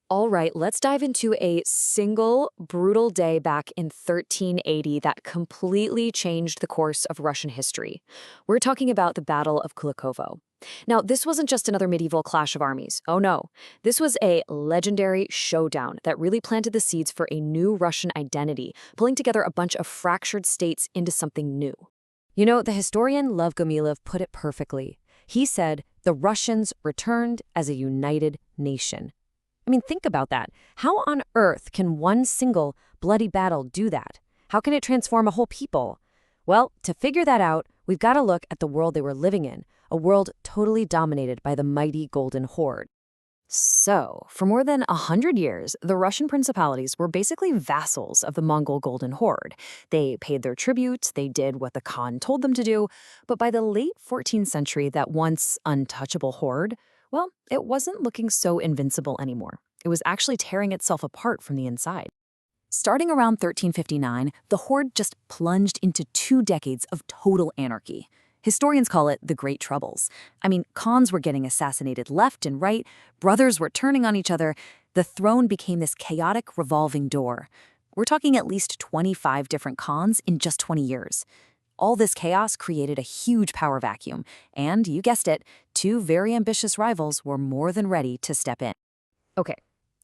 All right, let's dive into a single brutal day back in 1380 that completely changed the course of Russian history. We're talking about the Battle of Kulikovo. Now, this wasn't just another medieval clash of armies. Oh no. This was a legendary showdown that really planted the seeds for a new Russian identity, pulling together a bunch of fractured states into something new. You know, the historian Lev Gomilov put it perfectly. He said, the Russians returned as a united nation. I mean, think about that. How on earth can one single bloody battle do that? How can it transform a whole people? Well, to figure that out, we've got to look at the world they were living in, a world totally dominated by the mighty Golden Horde. So, for more than 100 years, the Russian principalities were basically vassals of the Mongol Golden Horde. They paid their tribute, they did what the Khan told them to do, but by the late 14th century, that once untouchable horde, well, it wasn't looking so invincible anymore. It was actually tearing itself apart from the inside. Starting around 1359, the horde just plunged into 2 decades of total anarchy. Historians call it the Great Troubles. I mean, khans were getting assassinated left and right, brothers were turning on each other. The throne became this chaotic revolving door. We're talking at least 25 different khans in just 20 years. All this chaos created a huge power vacuum, and you guessed it, 2 very ambitious rivals were more than ready to step in. Okay,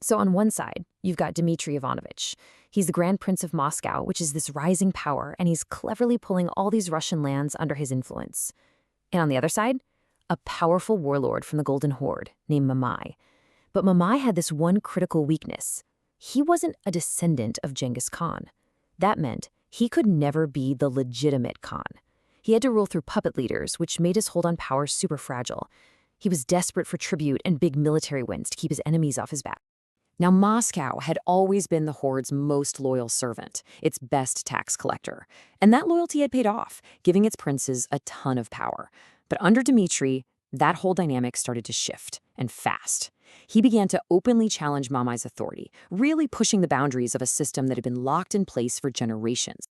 so on one side, you've got Dmitry Ivanovich. He's the Grand Prince of Moscow, which is this rising power, and he's cleverly pulling all these Russian lands under his influence. And on the other side, a powerful warlord from the Golden Horde named Mamai. But Mamai had this one critical weakness. He wasn't a descendant of Genghis Khan. That meant he could never be the legitimate Khan. He had to rule through puppet leaders, which made his hold on power super fragile. He was desperate for tribute and big military wins to keep his enemies off his back. Now, Moscow had always been the Horde's most loyal servant, its best tax collector. And that loyalty had paid off, giving its princes a ton of power. But under Dmitry, that whole dynamic started to shift, and fast. He began to openly challenge Mamai's authority, really pushing the boundaries of a system that had been locked in place for generations.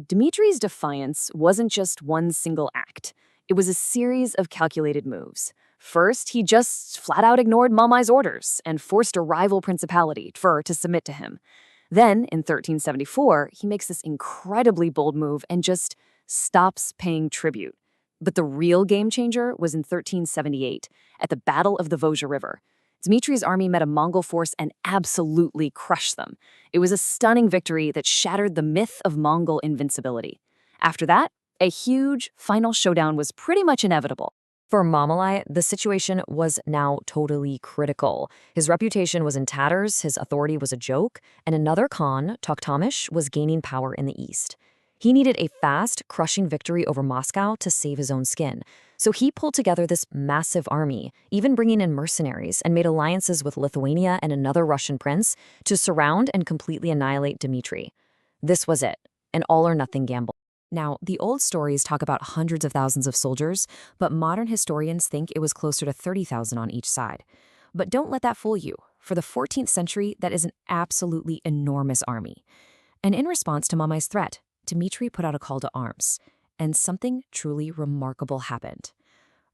Dmitry's defiance wasn't just one single act. It was a series of calculated moves. First, he just flat out ignored Mamai's orders and forced a rival principality, Tver, to submit to him. Then, in 1374, he makes this incredibly bold move and just stops paying tribute. But the real game changer was in 1378, at the Battle of the Vosges River. Dmitry's army met a Mongol force and absolutely crushed them. It was a stunning victory that shattered the myth of Mongol invincibility. After that, a huge final showdown was pretty much inevitable. For Mamai, the situation was now totally critical. His reputation was in tatters, his authority was a joke, and another Khan, Tokhtamysh, was gaining power in the east. He needed a fast, crushing victory over Moscow to save his own skin. So he pulled together this massive army, even bringing in mercenaries, and made alliances with Lithuania and another Russian prince to surround and completely annihilate Dmitry. This was it, an all-or-nothing gamble. Now, the old stories talk about hundreds of thousands of soldiers, but modern historians think it was closer to 30,000 on each side. But don't let that fool you. For the 14th century, that is an absolutely enormous army. And in response to Mamai's threat, Dmitry put out a call to arms, and something truly remarkable happened.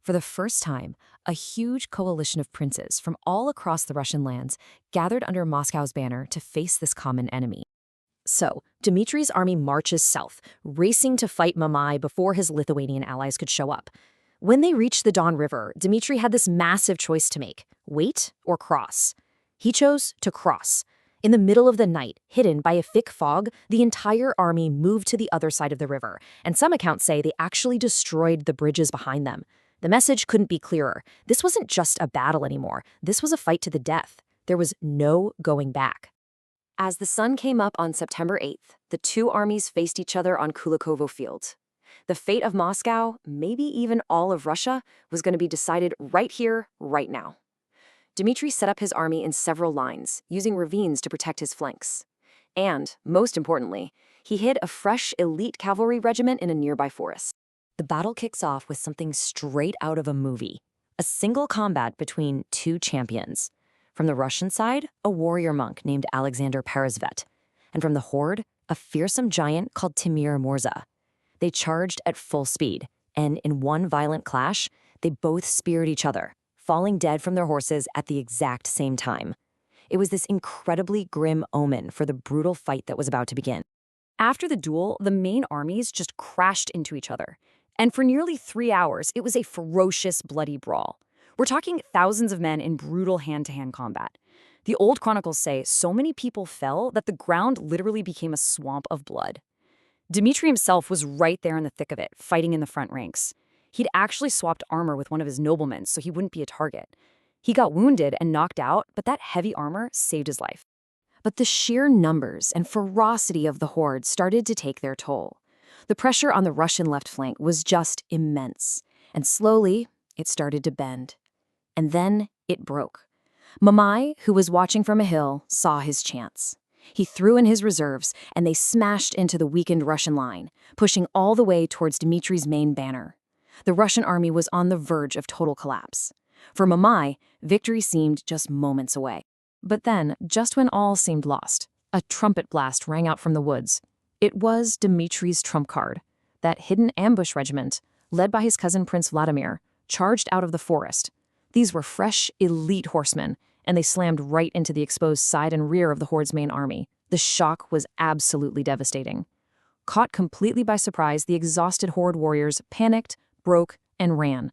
For the first time, a huge coalition of princes from all across the Russian lands gathered under Moscow's banner to face this common enemy. So, Dmitry's army marches south, racing to fight Mamai before his Lithuanian allies could show up. When they reached the Don River, Dmitry had this massive choice to make: wait or cross. He chose to cross. In the middle of the night, hidden by a thick fog, the entire army moved to the other side of the river, and some accounts say they actually destroyed the bridges behind them. The message couldn't be clearer. This wasn't just a battle anymore. This was a fight to the death. There was no going back. As the sun came up on September 8th, the 2 armies faced each other on Kulikovo Field. The fate of Moscow, maybe even all of Russia, was going to be decided right here, right now. Dmitry set up his army in several lines, using ravines to protect his flanks. And, most importantly, he hid a fresh elite cavalry regiment in a nearby forest. The battle kicks off with something straight out of a movie: a single combat between 2 champions. From the Russian side, a warrior monk named Alexander Peresvet, and from the Horde, a fearsome giant called Timur Morza. They charged at full speed, and in one violent clash, they both speared each other, falling dead from their horses at the exact same time. It was this incredibly grim omen for the brutal fight that was about to begin. After the duel, the main armies just crashed into each other. And for nearly 3 hours, it was a ferocious, bloody brawl. We're talking thousands of men in brutal hand-to-hand combat. The old chronicles say so many people fell that the ground literally became a swamp of blood. Dmitry himself was right there in the thick of it, fighting in the front ranks. He'd actually swapped armor with one of his noblemen so he wouldn't be a target. He got wounded and knocked out, but that heavy armor saved his life. But the sheer numbers and ferocity of the horde started to take their toll. The pressure on the Russian left flank was just immense, and slowly it started to bend. And then it broke. Mamai, who was watching from a hill, saw his chance. He threw in his reserves, and they smashed into the weakened Russian line, pushing all the way towards Dmitry's main banner. The Russian army was on the verge of total collapse. For Mamai, victory seemed just moments away. But then, just when all seemed lost, a trumpet blast rang out from the woods. It was Dmitry's trump card. That hidden ambush regiment, led by his cousin Prince Vladimir, charged out of the forest. These were fresh, elite horsemen, and they slammed right into the exposed side and rear of the horde's main army. The shock was absolutely devastating. Caught completely by surprise, the exhausted horde warriors panicked, broke, and ran.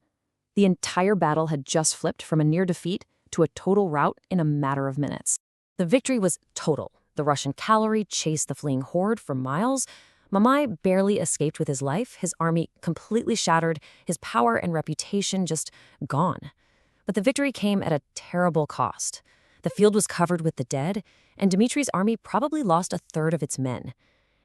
The entire battle had just flipped from a near defeat to a total rout in a matter of minutes. The victory was total. The Russian cavalry chased the fleeing horde for miles. Mamai barely escaped with his life, his army completely shattered, his power and reputation just gone. But the victory came at a terrible cost. The field was covered with the dead, and Dmitry's army probably lost a third of its men.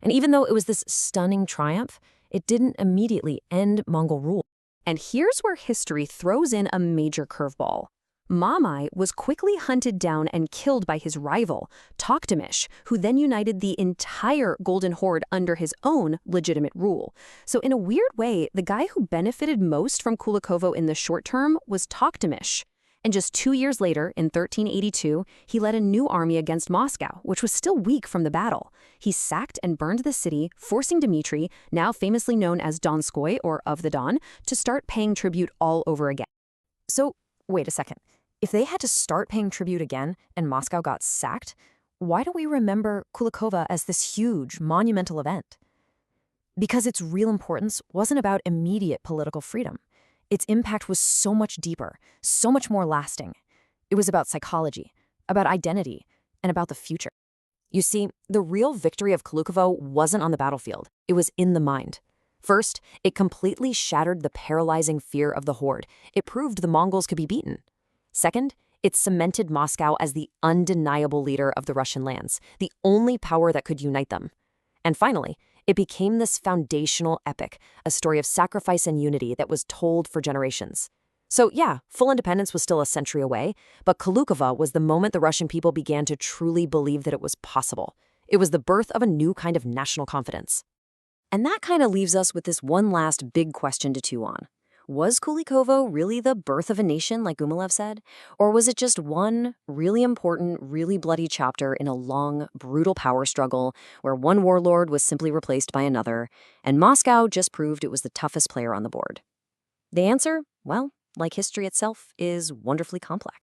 And even though it was this stunning triumph, it didn't immediately end Mongol rule. And here's where history throws in a major curveball. Mamai was quickly hunted down and killed by his rival, Toktamish, who then united the entire Golden Horde under his own legitimate rule. So in a weird way, the guy who benefited most from Kulikovo in the short term was Toktamish. And just 2 years later, in 1382, he led a new army against Moscow, which was still weak from the battle. He sacked and burned the city, forcing Dmitry, now famously known as Donskoy, or of the Don, to start paying tribute all over again. So, wait a second. If they had to start paying tribute again and Moscow got sacked, why do we remember Kulikovo as this huge, monumental event? Because its real importance wasn't about immediate political freedom. Its impact was so much deeper, so much more lasting. It was about psychology, about identity, and about the future. You see, the real victory of Kulikovo wasn't on the battlefield. It was in the mind. First, it completely shattered the paralyzing fear of the horde. It proved the Mongols could be beaten. Second, it cemented Moscow as the undeniable leader of the Russian lands, the only power that could unite them. And finally, it became this foundational epic, a story of sacrifice and unity that was told for generations. So yeah, full independence was still a century away, but Kulikovo was the moment the Russian people began to truly believe that it was possible. It was the birth of a new kind of national confidence. And that kind of leaves us with this one last big question to chew on. Was Kulikovo really the birth of a nation, like Gumilev said? Or was it just one really important, really bloody chapter in a long, brutal power struggle where one warlord was simply replaced by another, and Moscow just proved it was the toughest player on the board? The answer, well, like history itself, is wonderfully complex.